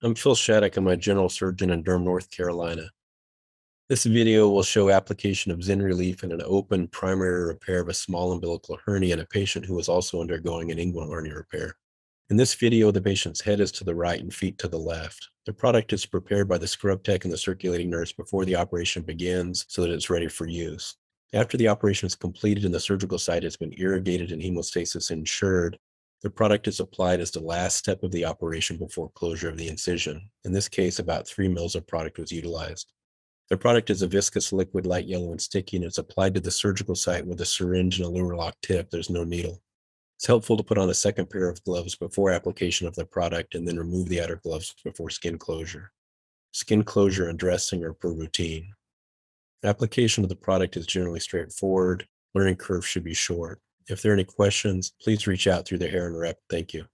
I'm Phil Shadduck. I'm a general surgeon in Durham, North Carolina. This video will show application of ZYNRELEF in an open primary repair of a small umbilical hernia in a patient who was also undergoing an inguinal hernia repair. In this video, the patient's head is to the right and feet to the left. The product is prepared by the scrub tech and the circulating nurse before the operation begins so that it's ready for use. After the operation is completed and the surgical site has been irrigated and hemostasis ensured, the product is applied as the last step of the operation before closure of the incision. In this case, about 3 mils of product was utilized. The product is a viscous liquid, light yellow and sticky, and it's applied to the surgical site with a syringe and a lunar lock tip. There's no needle. It's helpful to put on a second pair of gloves before application of the product and then remove the outer gloves before skin closure. Skin closure and dressing are per routine. Application of the product is generally straightforward. Learning curve should be short. If there are any questions, please reach out through the Heron rep. Thank you.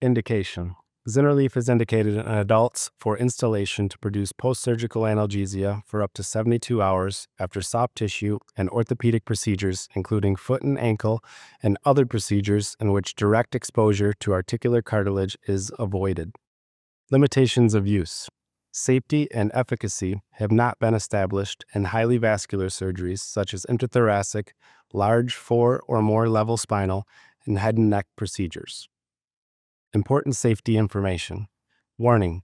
Indication. ZYNRELEF is indicated in adults for instillation to produce post-surgical analgesia for up to 72 hours after soft tissue and orthopedic procedures, including foot and ankle, and other procedures in which direct exposure to articular cartilage is avoided. Limitations of use. Safety and efficacy have not been established in highly vascular surgeries such as intrathoracic, large 4 or more level spinal, and head and neck procedures. Important safety information. Warning: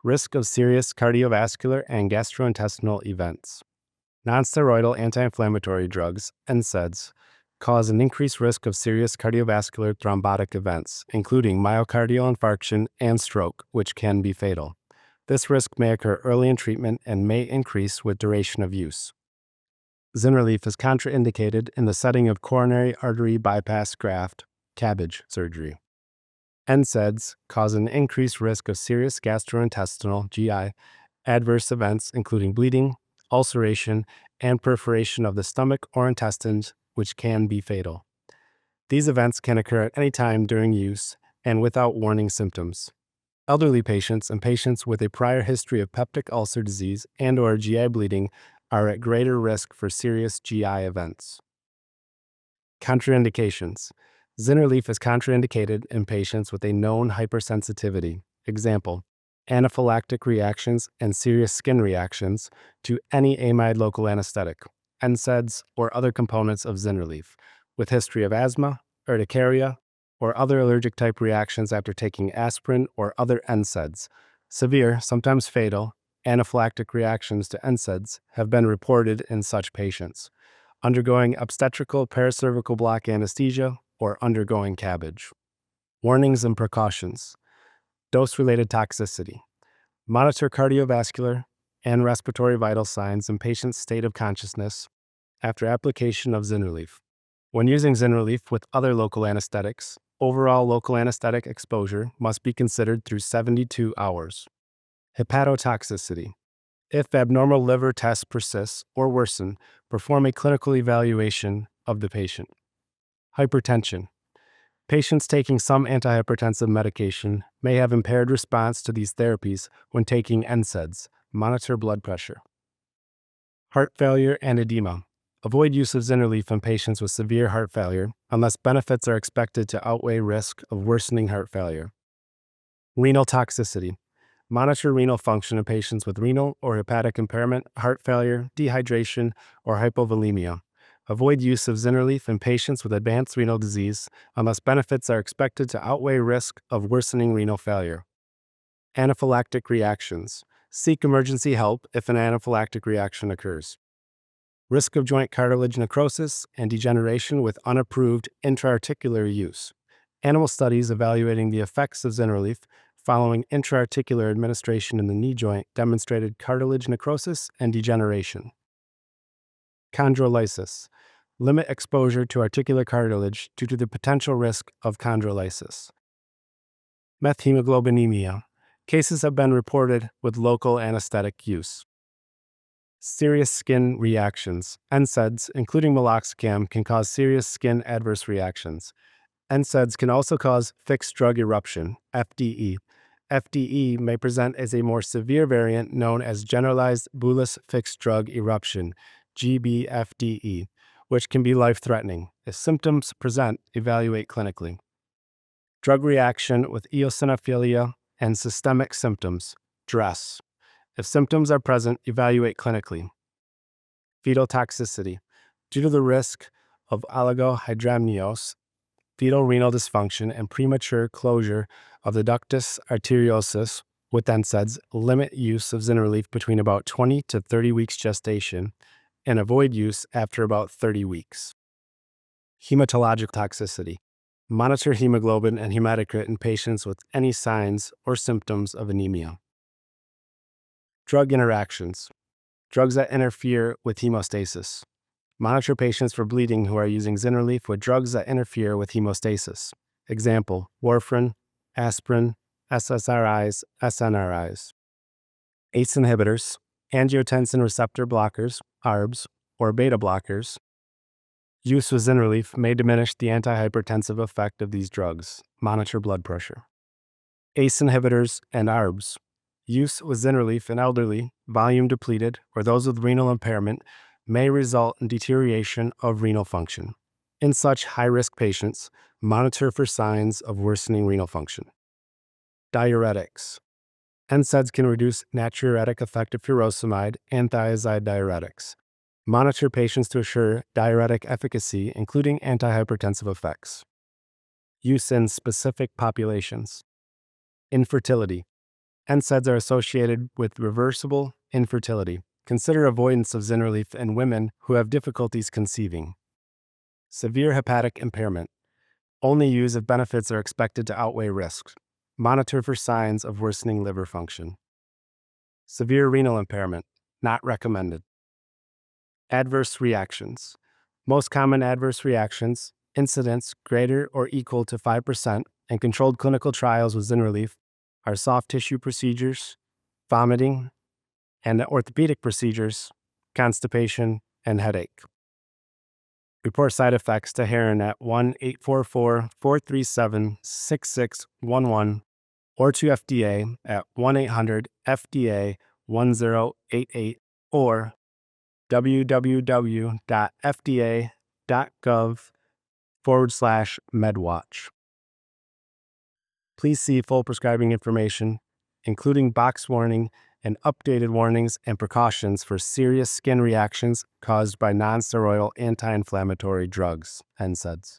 risk of serious cardiovascular and gastrointestinal events. Nonsteroidal anti-inflammatory drugs, NSAIDs, cause an increased risk of serious cardiovascular thrombotic events, including myocardial infarction and stroke, which can be fatal. This risk may occur early in treatment and may increase with duration of use. ZYNRELEF is contraindicated in the setting of coronary artery bypass graft, CABG surgery. NSAIDs cause an increased risk of serious gastrointestinal (GI) adverse events, including bleeding, ulceration, and perforation of the stomach or intestines, which can be fatal. These events can occur at any time during use and without warning symptoms. Elderly patients and patients with a prior history of peptic ulcer disease and/or GI bleeding are at greater risk for serious GI events. Contraindications. ZYNRELEF is contraindicated in patients with a known hypersensitivity, example, anaphylactic reactions and serious skin reactions to any amide local anesthetic, NSAIDs, or other components of ZYNRELEF, with history of asthma, urticaria, or other allergic type reactions after taking aspirin or other NSAIDs. Severe, sometimes fatal, anaphylactic reactions to NSAIDs have been reported in such patients. Undergoing obstetrical paracervical block anesthesia, or undergoing CABG. Warnings and precautions. Dose-related toxicity. Monitor cardiovascular and respiratory vital signs in patient's state of consciousness after application of ZYNRELEF. When using ZYNRELEF with other local anesthetics, overall local anesthetic exposure must be considered through 72 hours. Hepatotoxicity. If abnormal liver tests persist or worsen, perform a clinical evaluation of the patient. Hypertension. Patients taking some antihypertensive medication may have impaired response to these therapies when taking NSAIDs. Monitor blood pressure. Heart failure and edema. Avoid use of ZYNRELEF in patients with severe heart failure unless benefits are expected to outweigh risk of worsening heart failure. Renal toxicity. Monitor renal function in patients with renal or hepatic impairment, heart failure, dehydration, or hypovolemia. Avoid use of ZYNRELEF in patients with advanced renal disease unless benefits are expected to outweigh risk of worsening renal failure. Anaphylactic reactions. Seek emergency help if an anaphylactic reaction occurs. Risk of joint cartilage necrosis and degeneration with unapproved intra-articular use. Animal studies evaluating the effects of ZYNRELEF following intra-articular administration in the knee joint demonstrated cartilage necrosis and degeneration. Chondrolysis. Limit exposure to articular cartilage due to the potential risk of chondrolysis. Methemoglobinemia. Cases have been reported with local anesthetic use. Serious skin reactions. NSAIDs, including meloxicam, can cause serious skin adverse reactions. NSAIDs can also cause fixed drug eruption, FDE. FDE may present as a more severe variant known as generalized bullous fixed drug eruption, GBFDE, which can be life-threatening. If symptoms present, evaluate clinically. Drug reaction with eosinophilia and systemic symptoms, DRESS. If symptoms are present, evaluate clinically. Fetal toxicity. Due to the risk of oligohydramnios, fetal renal dysfunction, and premature closure of the ductus arteriosus with NSAIDs, limit use of ZYNRELEF between about 20 to 30 weeks gestation and avoid use after about 30 weeks. Hematologic toxicity. Monitor hemoglobin and hematocrit in patients with any signs or symptoms of anemia. Drug interactions. Drugs that interfere with hemostasis. Monitor patients for bleeding who are using ZYNRELEF with drugs that interfere with hemostasis. Example, warfarin, aspirin, SSRIs, SNRIs. ACE inhibitors, angiotensin receptor blockers, ARBs, or beta blockers. Use with ZYNRELEF may diminish the antihypertensive effect of these drugs. Monitor blood pressure. ACE inhibitors and ARBs. Use with ZYNRELEF in elderly, volume depleted, or those with renal impairment may result in deterioration of renal function. In such high-risk patients, monitor for signs of worsening renal function. Diuretics. NSAIDs can reduce natriuretic effect of furosemide and thiazide diuretics. Monitor patients to assure diuretic efficacy, including antihypertensive effects. Use in specific populations. Infertility. NSAIDs are associated with reversible infertility. Consider avoidance of ZYNRELEF in women who have difficulties conceiving. Severe hepatic impairment. Only use if benefits are expected to outweigh risks. Monitor for signs of worsening liver function. Severe renal impairment. Not recommended. Adverse reactions. Most common adverse reactions, incidence greater or equal to 5% in controlled clinical trials with ZYNRELEF, are soft tissue procedures, vomiting, and orthopedic procedures, constipation, and headache. Report side effects to Heron at 1-844-437-6611 or to FDA at 1-800-FDA-1088 or www.fda.gov/medwatch. Please see full prescribing information, including box warning and updated warnings and precautions for serious skin reactions caused by nonsteroidal anti-inflammatory drugs, NSAIDs.